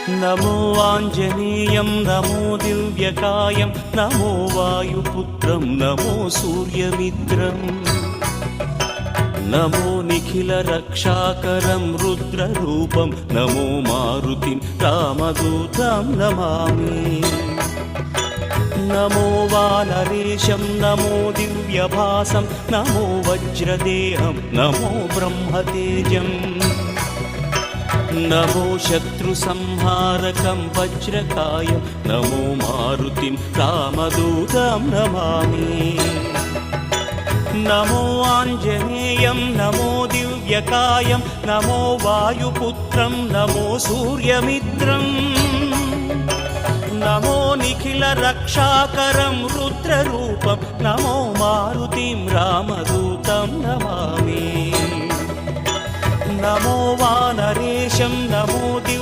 नमो आञ्जनेयं नमो दिव्यकायं नमो वायुपुत्रं नमो सूर्यमित्रम् नमो निखिलरक्षाकरं रुद्ररूपं नमो मारुतिं रामदूतं Namami नमो वानरेशं नमो दिव्यभासं नमो वज्रदेहं नमो ब्रह्मतेजम् नमो शत्रुसंहारकं वज्रकायं नमो मारुतिं रामदूतं Namami नमो आञ्जनेयं नमो दिव्यकायं नमो वायुपुत्रं नमो सूर्यमित्रम् नमो निखिलरक्षाकरं रुद्ररूपं नमो मारुतिं रामदूतं Namami नमो वानरेशं नमो